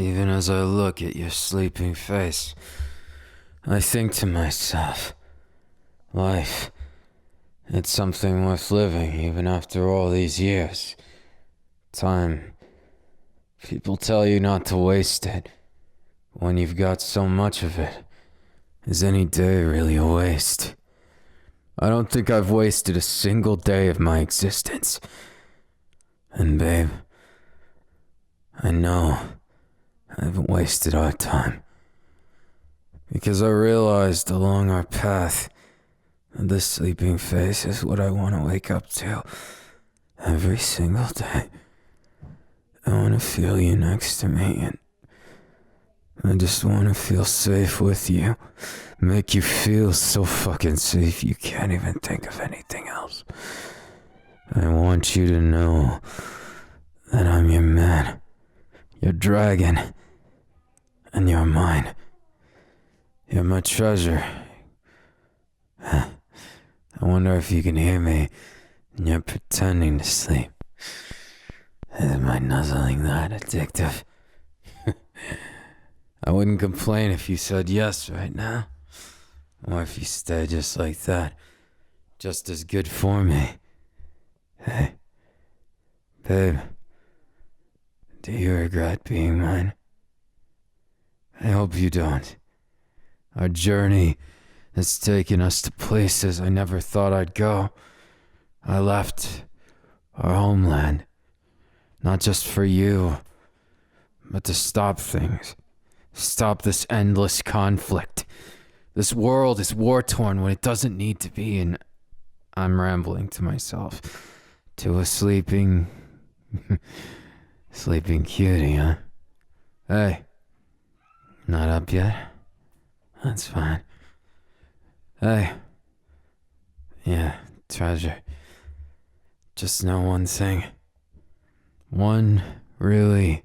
Even as I look at your sleeping face, I think to myself, life, it's something worth living even after all these years. Time, people tell you not to waste it. When you've got so much of it, is any day really a waste? I don't think I've wasted a single day of my existence. And babe, I know I haven't wasted our time. Because I realized along our path that this sleeping face is what I want to wake up to every single day. I want to feel you next to me, and I just want to feel safe with you. Make you feel so fucking safe you can't even think of anything else. I want you to know that I'm your man, your dragon, and you're mine. You're my treasure. I wonder if you can hear me and you're pretending to sleep. Is my nuzzling that addictive? I wouldn't complain if you said yes right now. Or if you stay just like that. Just as good for me. Hey, babe, do you regret being mine? I hope you don't. Our journey has taken us to places I never thought I'd go. I left our homeland, not just for you, but to stop things. Stop this endless conflict. This world is war-torn when it doesn't need to be, and I'm rambling to myself. To a sleeping cutie, huh? Hey, not up yet? That's fine. Hey. Yeah, treasure. Just know one thing. One really,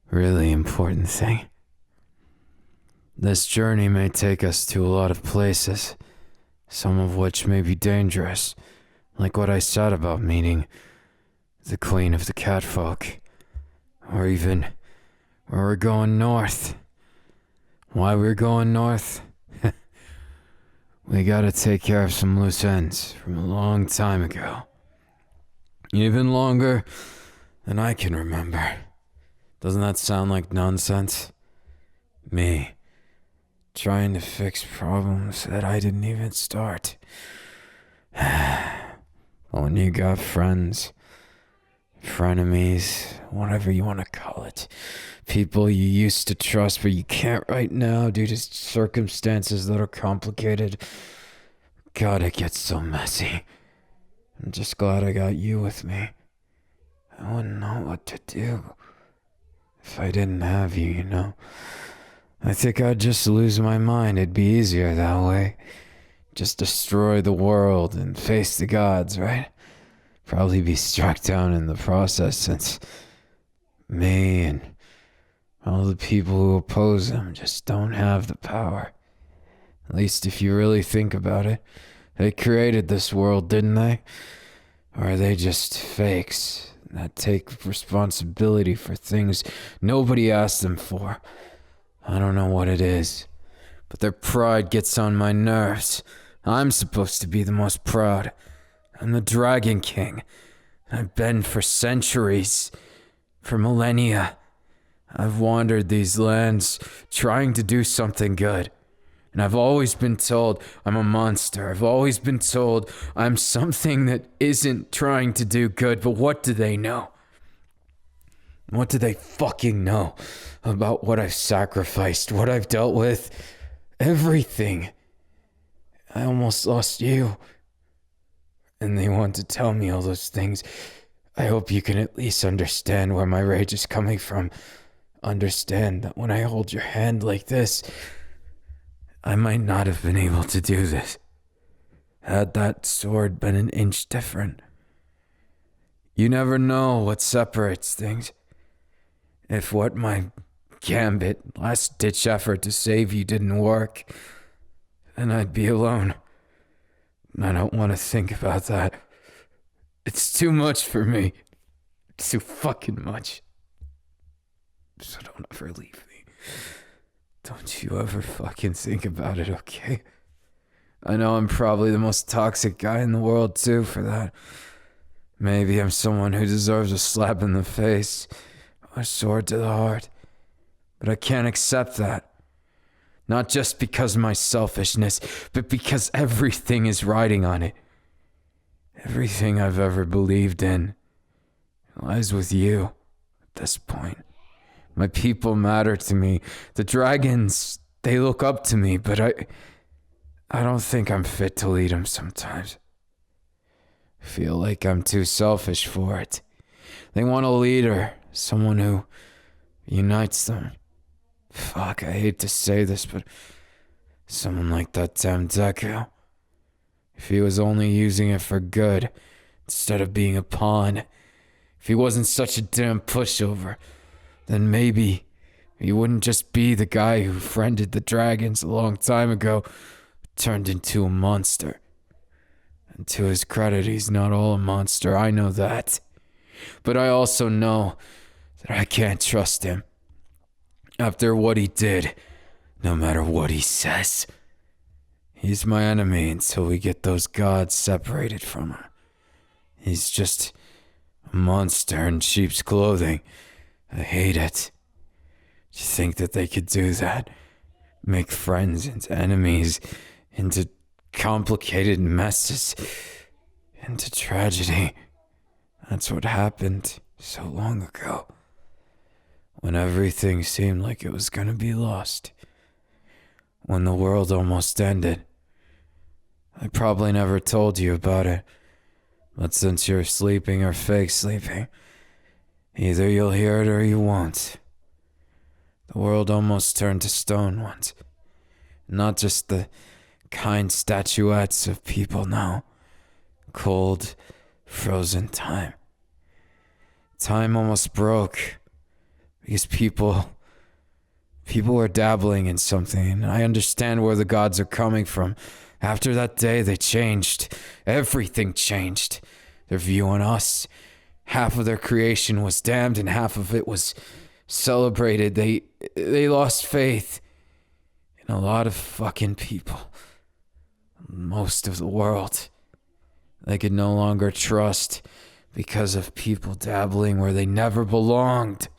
really important thing. This journey may take us to a lot of places, some of which may be dangerous, like what I said about meeting the Queen of the Catfolk, or even where we're going north. Why we're going north? We gotta take care of some loose ends from a long time ago. Even longer than I can remember. Doesn't that sound like nonsense? Me, trying to fix problems that I didn't even start. When you got friends, frenemies, whatever you want to call it, people you used to trust but you can't right now due to circumstances that are complicated. God, it gets so messy. I'm just glad I got you with me. I wouldn't know what to do if I didn't have you, you know. I think I'd just lose my mind. It'd be easier that way. Just destroy the world and face the gods, right? Probably be struck down in the process, since me and all the people who oppose them just don't have the power. At least if you really think about it. They created this world, didn't they? Or are they just fakes that take responsibility for things nobody asked them for? I don't know what it is, but their pride gets on my nerves. I'm supposed to be the most proud. I'm the Dragon King. I've been for centuries, for millennia. I've wandered these lands trying to do something good. And I've always been told I'm a monster. I've always been told I'm something that isn't trying to do good. But what do they know? What do they fucking know about what I've sacrificed, what I've dealt with? Everything. I almost lost you. And they want to tell me all those things. I hope you can at least understand where my rage is coming from. Understand that when I hold your hand like this, I might not have been able to do this. Had that sword been an inch different. You never know what separates things. If what my gambit, last-ditch effort to save you didn't work, then I'd be alone. And I don't want to think about that. It's too much for me. It's too fucking much. So don't ever leave me. Don't you ever fucking think about it, okay? I know I'm probably the most toxic guy in the world, too, for that. Maybe I'm someone who deserves a slap in the face or a sword to the heart. But I can't accept that. Not just because of my selfishness, but because everything is riding on it. Everything I've ever believed in lies with you at this point. My people matter to me. The dragons, they look up to me, but I don't think I'm fit to lead them sometimes. I feel like I'm too selfish for it. They want a leader, someone who unites them. Fuck, I hate to say this, but someone like that damn Deku. If he was only using it for good, instead of being a pawn, if he wasn't such a damn pushover, then maybe he wouldn't just be the guy who friended the dragons a long time ago, turned into a monster. And to his credit, he's not all a monster, I know that. But I also know that I can't trust him. After what he did, no matter what he says. He's my enemy until we get those gods separated from him. He's just a monster in sheep's clothing. I hate it. Do you think that they could do that? Make friends into enemies, into complicated messes, into tragedy. That's what happened so long ago. When everything seemed like it was gonna be lost. When the world almost ended. I probably never told you about it, but since you're sleeping or fake sleeping, either you'll hear it or you won't. The world almost turned to stone once. Not just the kind statuettes of people now. Cold, frozen time. Time almost broke. Because people were dabbling in something, and I understand where the gods are coming from. After that day, they changed. Everything changed. Their view on us. Half of their creation was damned, and half of it was celebrated. They lost faith in a lot of fucking people. Most of the world. They could no longer trust because of people dabbling where they never belonged.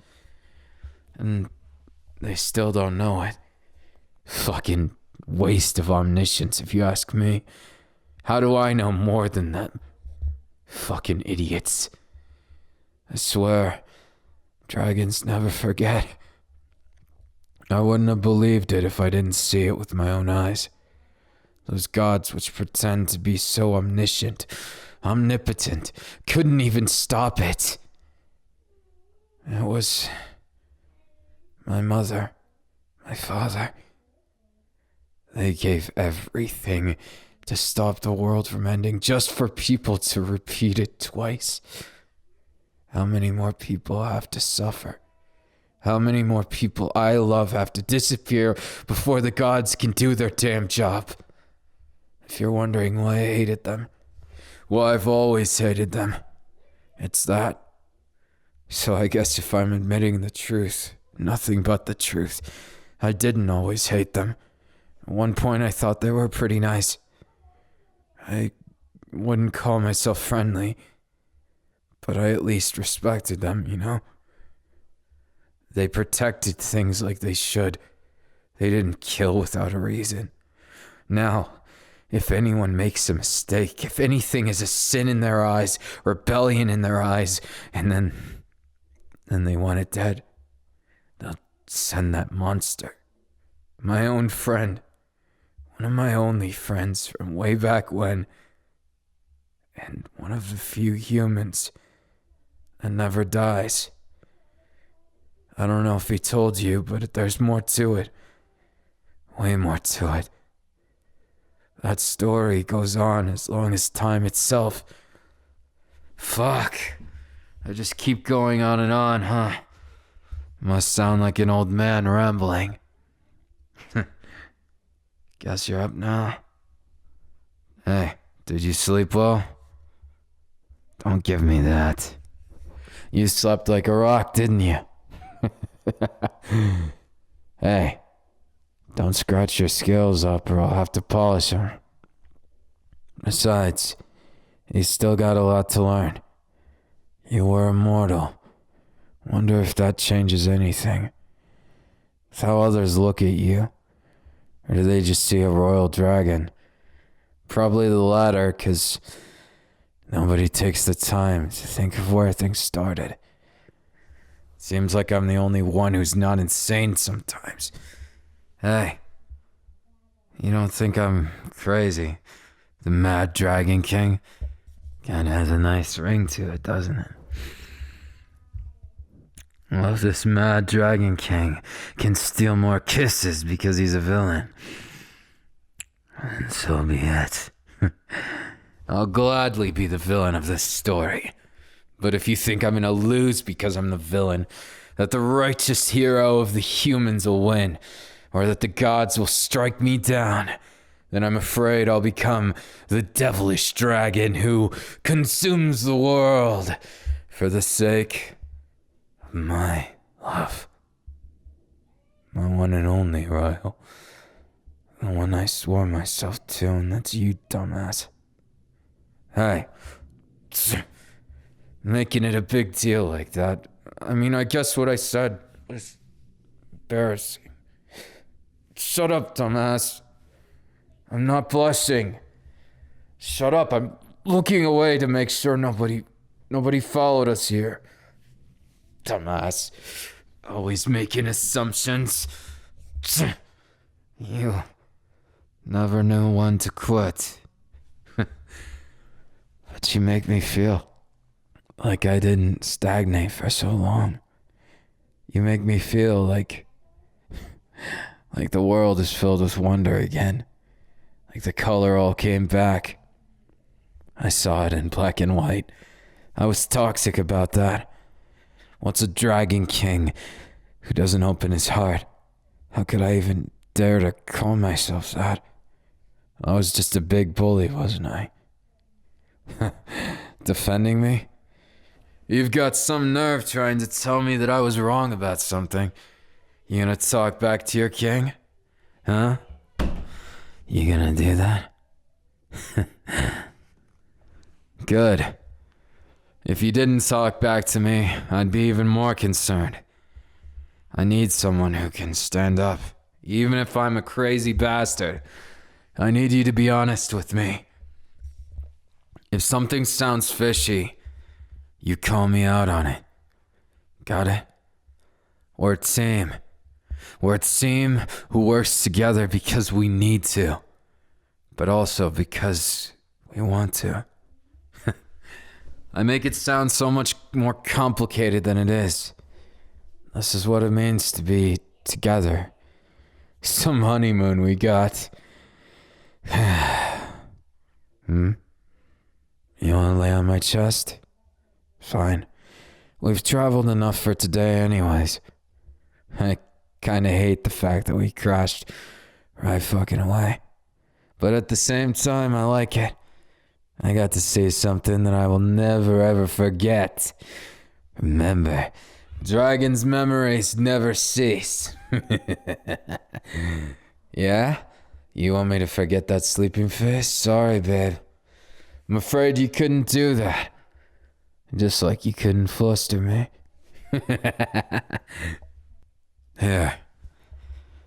And they still don't know it. Fucking waste of omniscience, if you ask me. How do I know more than them? Fucking idiots. I swear, dragons never forget. I wouldn't have believed it if I didn't see it with my own eyes. Those gods which pretend to be so omniscient, omnipotent, couldn't even stop it. It was my mother, my father. They gave everything to stop the world from ending, just for people to repeat it twice. How many more people have to suffer? How many more people I love have to disappear before the gods can do their damn job? If you're wondering why I hated them, well, I've always hated them. It's that. So I guess if I'm admitting the truth, nothing but the truth, I didn't always hate them. At one point I thought they were pretty nice. I wouldn't call myself friendly, but I at least respected them, you know? They protected things like they should. They didn't kill without a reason. Now, if anyone makes a mistake, if anything is a sin in their eyes, rebellion in their eyes, and then they want it dead, they'll send that monster. My own friend. One of my only friends from way back when. And one of the few humans that never dies. I don't know if he told you, but there's more to it. Way more to it. That story goes on as long as time itself. Fuck. I just keep going on and on, huh? Must sound like an old man rambling. Guess you're up now. Hey, did you sleep well? Don't give me that. You slept like a rock, didn't you? Hey, don't scratch your skills up or I'll have to polish them. Besides, you still got a lot to learn. You were immortal. Wonder if that changes anything. It's how others look at you. Or do they just see a royal dragon? Probably the latter, 'cause nobody takes the time to think of where things started. Seems like I'm the only one who's not insane sometimes. Hey, you don't think I'm crazy? The Mad Dragon King? Kinda has a nice ring to it, doesn't it? Well, if this Mad Dragon King can steal more kisses because he's a villain, then so be it. I'll gladly be the villain of this story. But if you think I'm gonna lose because I'm the villain, that the righteous hero of the humans will win, or that the gods will strike me down, then I'm afraid I'll become the devilish dragon who consumes the world for the sake of my love. My one and only, Royal. The one I swore myself to, and that's you, dumbass. Hey, making it a big deal like that. I mean, I guess what I said was embarrassing. Shut up, dumbass. I'm not blushing. Shut up, I'm looking away to make sure nobody followed us here. Dumbass. Always making assumptions. You never knew when to quit. But you make me feel like I didn't stagnate for so long. You make me feel like the world is filled with wonder again. Like the color all came back. I saw it in black and white. I was toxic about that. What's a dragon king who doesn't open his heart? How could I even dare to call myself that? I was just a big bully, wasn't I? Defending me? You've got some nerve trying to tell me that I was wrong about something. You gonna talk back to your king? Huh? You gonna do that? Good. If you didn't talk back to me, I'd be even more concerned. I need someone who can stand up, even if I'm a crazy bastard. I need you to be honest with me. If something sounds fishy, you call me out on it. Got it? We're a team. We're a team who works together because we need to, but also because we want to. I make it sound so much more complicated than it is. This is what it means to be together. Some honeymoon we got. You wanna lay on my chest? Fine. We've traveled enough for today anyways. I kinda hate the fact that we crashed right fucking away. But at the same time, I like it. I got to see something that I will never ever forget. Remember, dragons' memories never cease. Yeah? You want me to forget that sleeping face? Sorry, babe. I'm afraid you couldn't do that. Just like you couldn't fluster me. Here.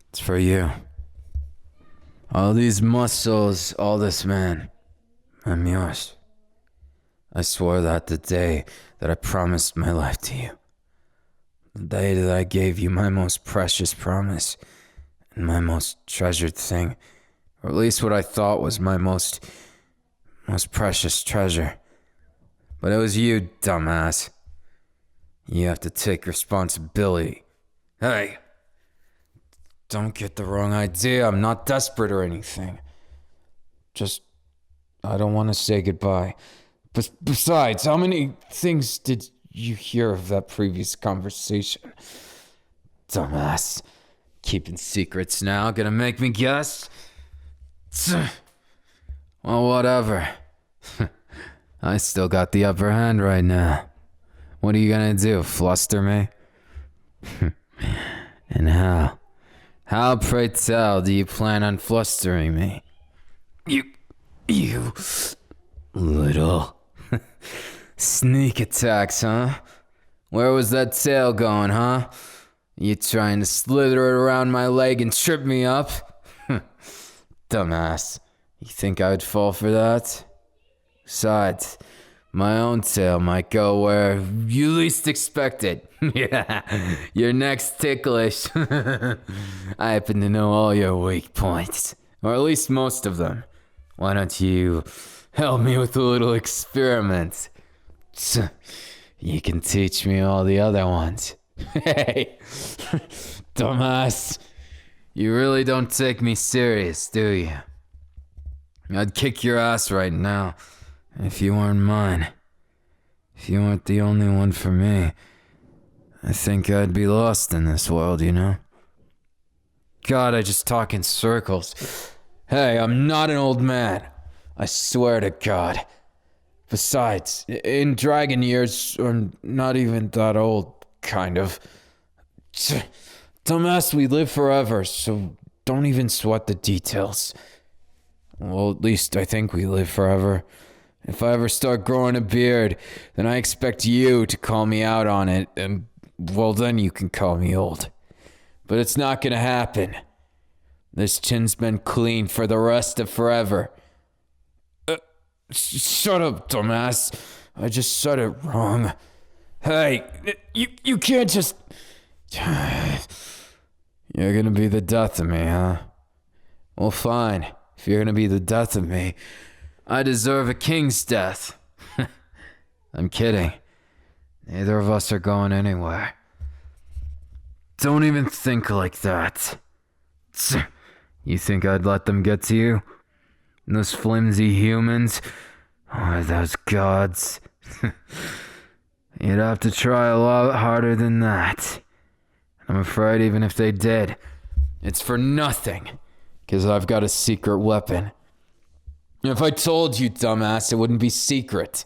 It's for you. All these muscles, all this man. I'm yours. I swore that the day that I promised my life to you. The day that I gave you my most precious promise and my most treasured thing. Or at least what I thought was my most precious treasure. But it was you, dumbass. You have to take responsibility. Hey, don't get the wrong idea. I'm not desperate or anything. Just, I don't want to say goodbye. Besides, how many things did you hear of that previous conversation? Dumbass. Keeping secrets now, gonna make me guess? Well, whatever. I still got the upper hand right now. What are you gonna do, fluster me? And how, pray tell, do you plan on flustering me? You little sneak attacks, huh? Where was that tail going, huh? You trying to slither it around my leg and trip me up? Dumbass. You think I'd fall for that? Besides, my own tail might go where you least expect it. Yeah, your neck's ticklish. I happen to know all your weak points, or at least most of them. Why don't you help me with a little experiment? You can teach me all the other ones. Hey, dumbass. You really don't take me serious, do you? I'd kick your ass right now if you weren't mine. If you weren't the only one for me, I think I'd be lost in this world, you know? God, I just talk in circles. Hey, I'm not an old man. I swear to God. Besides, in dragon years, I'm not even that old, kind of. Dumbass, we live forever, so don't even sweat the details. Well, at least I think we live forever. If I ever start growing a beard, then I expect you to call me out on it, and, well, then you can call me old. But it's not gonna happen. This chin's been clean for the rest of forever. Shut up, dumbass. I just said it wrong. Hey, you can't just... You're gonna be the death of me, huh? Well, fine. If you're gonna be the death of me, I deserve a king's death. I'm kidding. Neither of us are going anywhere. Don't even think like that. You think I'd let them get to you? Those flimsy humans? Or those gods? You'd have to try a lot harder than that. I'm afraid even if they did, it's for nothing, because I've got a secret weapon. If I told you, dumbass, it wouldn't be secret.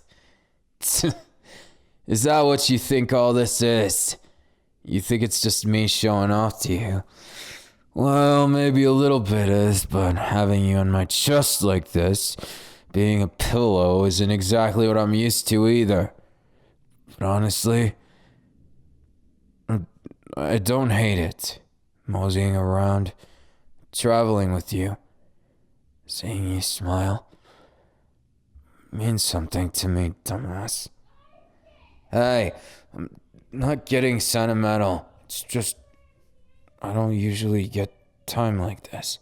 Is that what you think all this is? You think it's just me showing off to you? Well, maybe a little bit is, but having you on my chest like this, being a pillow, isn't exactly what I'm used to either. But honestly, I don't hate it. Moseying around, traveling with you, seeing you smile, means something to me, dumbass. Hey, I'm not getting sentimental. It's just, I don't usually get time like this.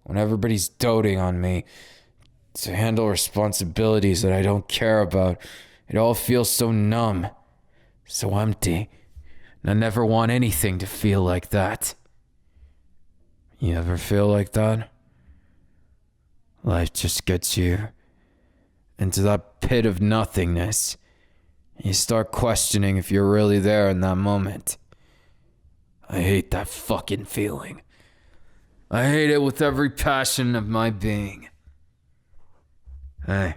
When everybody's doting on me to handle responsibilities that I don't care about, it all feels so numb, so empty. And I never want anything to feel like that. You ever feel like that? Life just gets you into that pit of nothingness. You start questioning if you're really there in that moment. I hate that fucking feeling. I hate it with every passion of my being. Hey,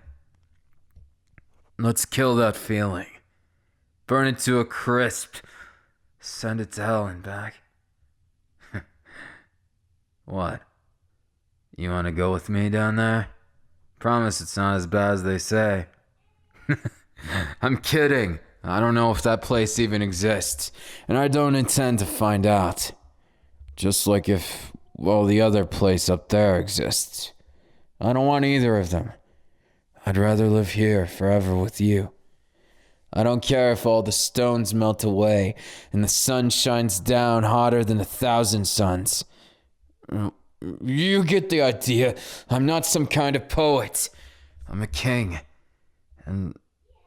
let's kill that feeling. Burn it to a crisp. Send it to hell and back. What? You want to go with me down there? Promise it's not as bad as they say. I'm kidding. I don't know if that place even exists, and I don't intend to find out. Just like if, well, the other place up there exists. I don't want either of them. I'd rather live here forever with you. I don't care if all the stones melt away and the sun shines down hotter than 1,000 suns. You get the idea. I'm not some kind of poet. I'm a king. And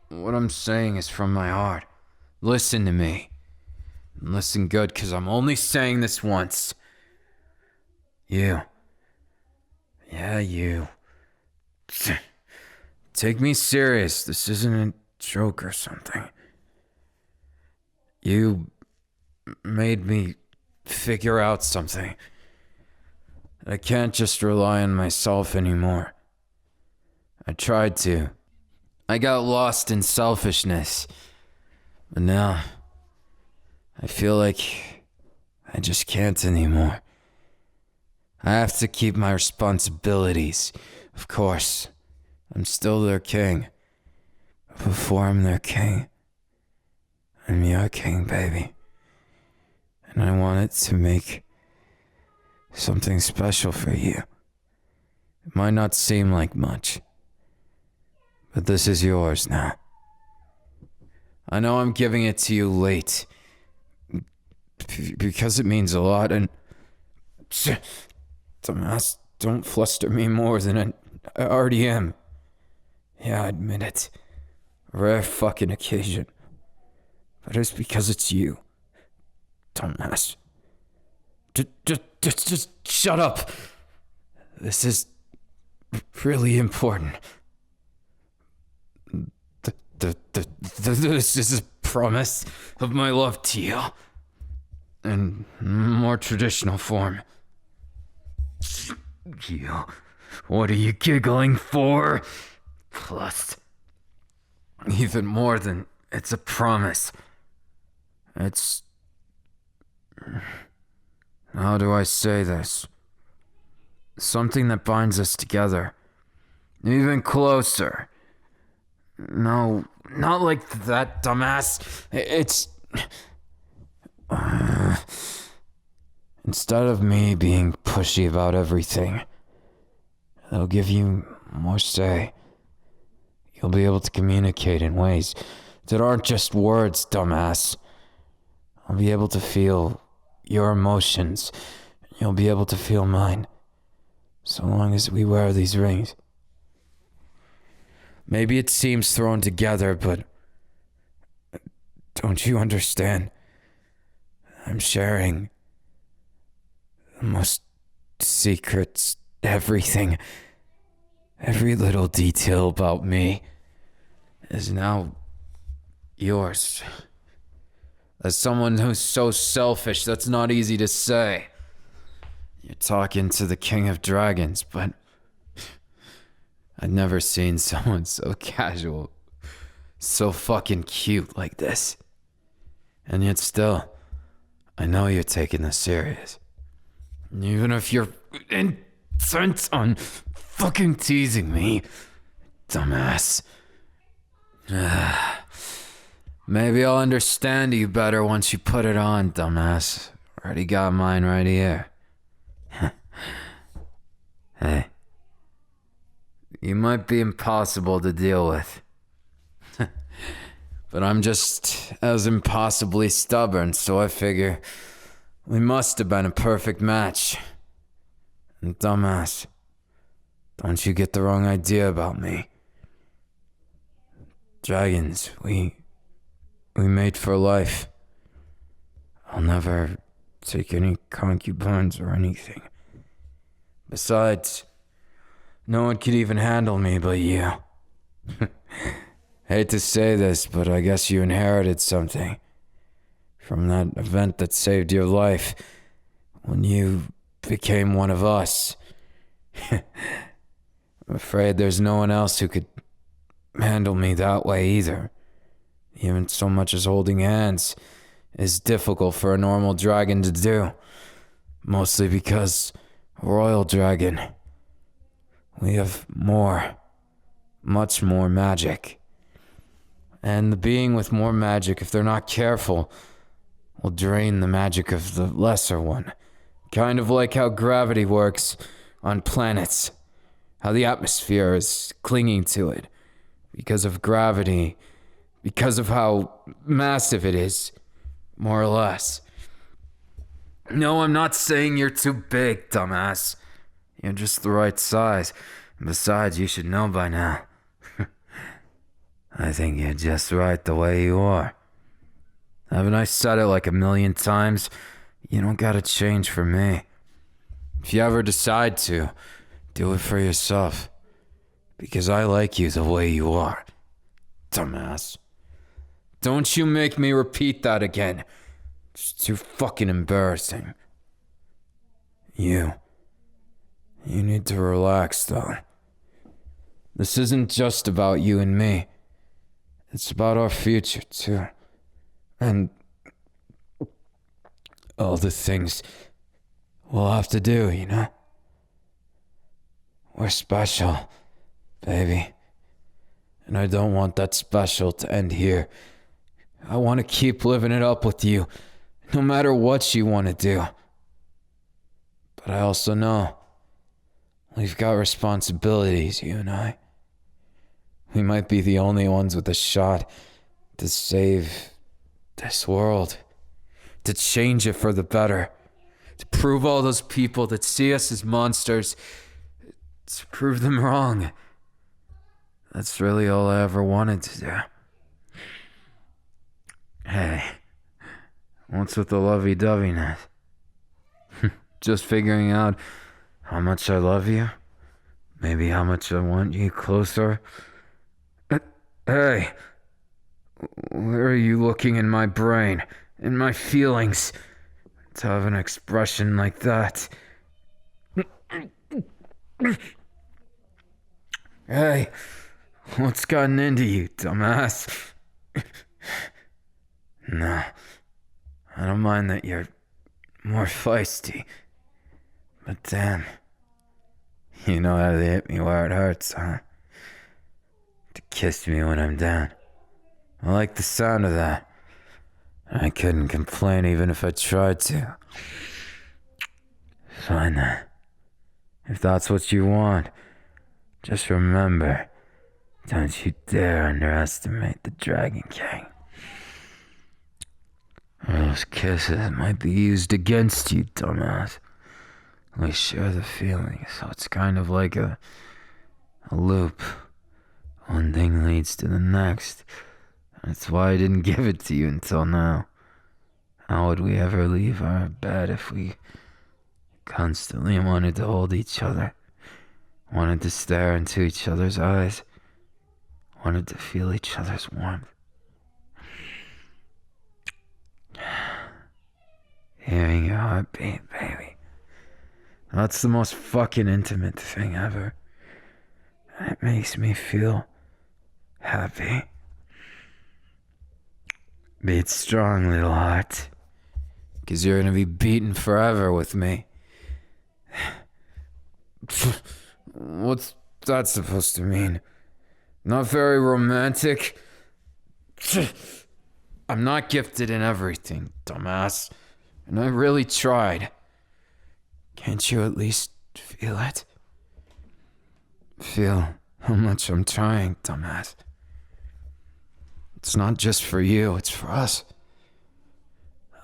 what I'm saying is from my heart. Listen to me. And listen good, because I'm only saying this once. You. Yeah, you. Take me serious. This isn't a joke or something. You made me figure out something. I can't just rely on myself anymore. I tried to. I got lost in selfishness. But now, I feel like I just can't anymore. I have to keep my responsibilities. Of course, I'm still their king. But before I'm their king, I'm your king, baby. And I wanted to make something special for you. It might not seem like much, but this is yours now. I know I'm giving it to you late, because it means a lot, and dumbass, don't fluster me more than I already am. Yeah, I admit it. Rare fucking occasion. But it's because it's you. Dumbass. Just shut up. This is really important. This is a promise of my love to you. In more traditional form. You, what are you giggling for? Plus, even more than it's a promise. It's... How do I say this? Something that binds us together. Even closer. No, not like that, dumbass. It's... Instead of me being pushy about everything, it'll give you more say. You'll be able to communicate in ways that aren't just words, dumbass. I'll be able to feel your emotions. You'll be able to feel mine. So long as we wear these rings. Maybe it seems thrown together, but don't you understand? I'm sharing the most secrets, everything. Every little detail about me is now yours. As someone who's so selfish, that's not easy to say. You're talking to the King of Dragons, but I've never seen someone so casual, so fucking cute like this. And yet still, I know you're taking this serious. Even if you're intent on fucking teasing me, dumbass. Maybe I'll understand you better once you put it on, dumbass. Already got mine right here. Hey. You might be impossible to deal with. But I'm just as impossibly stubborn, so I figure we must have been a perfect match. And dumbass, don't you get the wrong idea about me. Dragons, we mate for life. I'll never take any concubines or anything. Besides, no one could even handle me but you. Hate to say this, but I guess you inherited something from that event that saved your life when you became one of us. I'm afraid there's no one else who could handle me that way either. Even so much as holding hands is difficult for a normal dragon to do. Mostly because royal dragon, we have more, much more magic. And the being with more magic, if they're not careful, will drain the magic of the lesser one. Kind of like how gravity works on planets. How the atmosphere is clinging to it because of gravity, because of how massive it is, more or less. No, I'm not saying you're too big, dumbass. You're just the right size. And besides, you should know by now. I think you're just right the way you are. Haven't I said it like 1,000,000 times? You don't gotta change for me. If you ever decide to, do it for yourself. Because I like you the way you are. Dumbass. Don't you make me repeat that again. It's too fucking embarrassing. You need to relax, though. This isn't just about you and me. It's about our future, too. And all the things we'll have to do, you know? We're special, baby. And I don't want that special to end here. I want to keep living it up with you, no matter what you want to do. But I also know we've got responsibilities, you and I. We might be the only ones with a shot to save this world, to change it for the better, to prove all those people that see us as monsters, to prove them wrong. That's really all I ever wanted to do. Hey, what's with the lovey-doveyness? Just figuring out how much I love you? Maybe how much I want you closer? Hey, where are you looking in my brain, in my feelings, to have an expression like that? Hey, what's gotten into you, dumbass? No, I don't mind that you're more feisty, but damn, you know how to hit me where it hurts, huh? To kiss me when I'm down. I like the sound of that. I couldn't complain even if I tried to. Fine then. If that's what you want, just remember, don't you dare underestimate the Dragon King. Those kisses might be used against you, dumbass. We share the feeling, so it's kind of like a loop. One thing leads to the next. That's why I didn't give it to you until now. How would we ever leave our bed if we constantly wanted to hold each other, wanted to stare into each other's eyes, wanted to feel each other's warmth? Hearing your heartbeat, baby. That's the most fucking intimate thing ever. It makes me feel happy. Beat strong, little heart. 'Cause you're gonna be beaten forever with me. What's that supposed to mean? Not very romantic? I'm not gifted in everything, dumbass. And I really tried. Can't you at least feel it? Feel how much I'm trying, dumbass. It's not just for you, it's for us.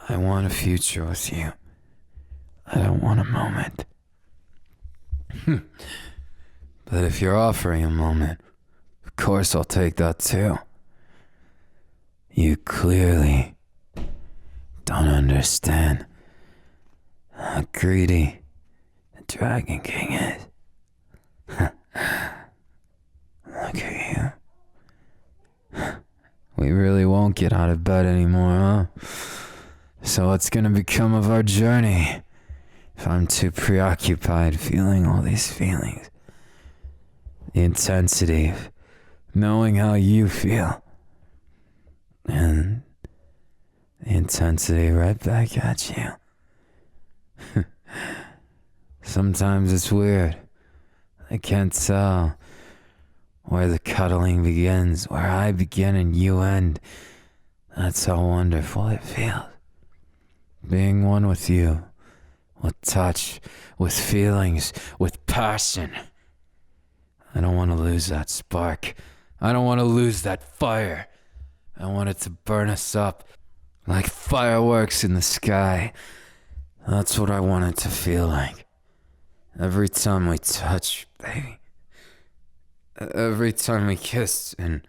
I want a future with you. I don't want a moment. But if you're offering a moment, of course I'll take that too. You clearly don't understand how greedy the Dragon King is. Look at you. We really won't get out of bed anymore, huh? So what's gonna become of our journey if I'm too preoccupied feeling all these feelings? The intensity of knowing how you feel. And the intensity right back at you. Sometimes it's weird. I can't tell where the cuddling begins, where I begin and you end. That's how wonderful it feels. Being one with you, with touch, with feelings, with passion. I don't want to lose that spark. I don't want to lose that fire. I want it to burn us up like fireworks in the sky. That's what I want it to feel like. Every time we touch, baby. Every time we kiss and...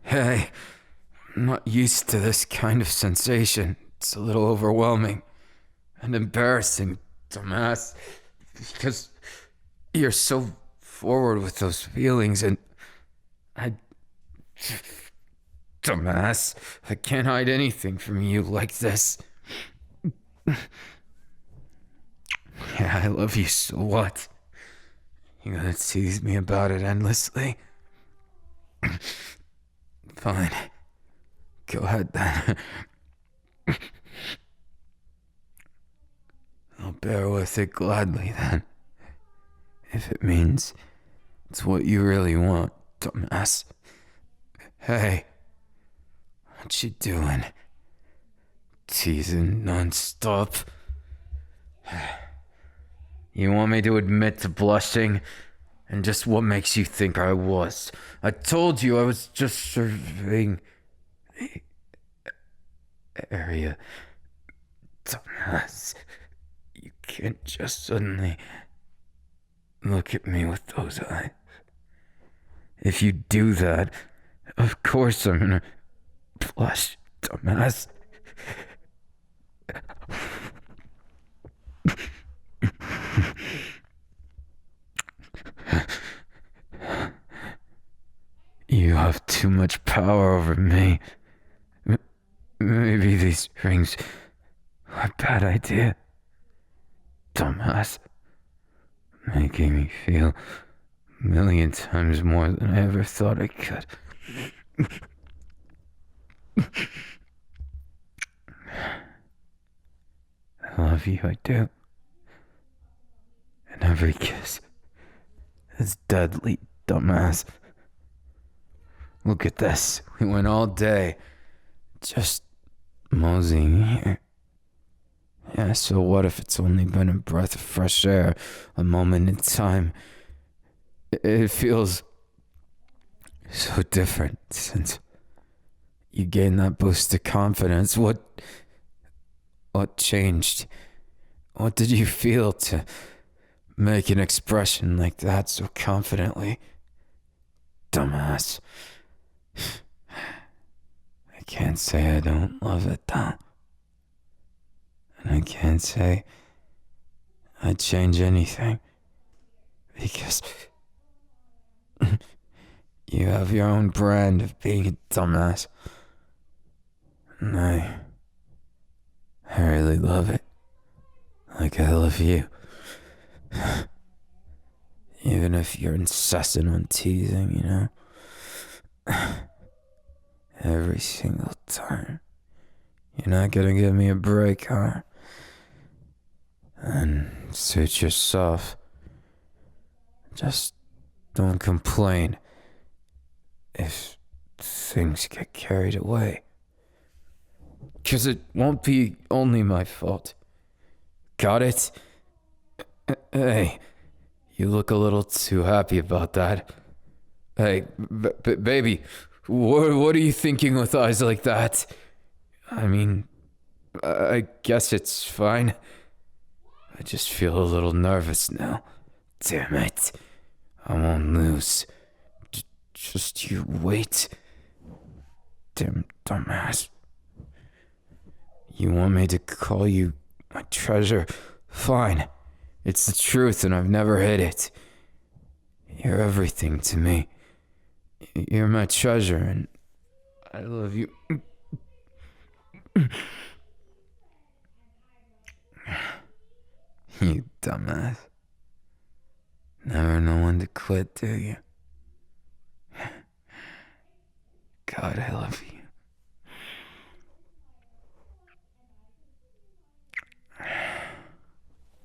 Hey, I'm not used to this kind of sensation. It's a little overwhelming and embarrassing, dumbass, because you're so forward with those feelings and dumbass, I can't hide anything from you like this. Yeah, I love you, so what? You gonna tease me about it endlessly? Fine. Go ahead then. I'll bear with it gladly then. If it means it's what you really want, dumbass. Hey, what you doing? Teasing non-stop? You want me to admit to blushing? And just what makes you think I was? I told you I was just surveying the area. Dumbass. You can't just suddenly look at me with those eyes. If you do that, of course I'm gonna blush, dumbass. You have too much power over me. Maybe these rings are a bad idea. Dumbass. Making me feel a million times more than I ever thought I could. I love you, I do. And every kiss is deadly, dumbass. Look at this. We went all day just moseying here. Yeah, so what if it's only been a breath of fresh air, a moment in time? It feels so different since you gained that boost of confidence. What changed? What did you feel to make an expression like that so confidently? Dumbass. I can't say I don't love it though. And I can't say I'd change anything. Because you have your own brand of being a dumbass. And I really love it. Like I love you. Even if you're incessant on teasing, you know? Every single time. You're not gonna give me a break, huh? And suit yourself. Just don't complain if things get carried away. 'Cause it won't be only my fault. Got it? Hey, you look a little too happy about that. Hey, baby, what are you thinking with eyes like that? I mean, I guess it's fine. I just feel a little nervous now. Damn it. I won't lose. Just you wait. Damn dumbass. You want me to call you my treasure? Fine. It's the truth and I've never hid it. You're everything to me. You're my treasure and I love you. You dumbass. Never know when to quit, do you? God, I love you.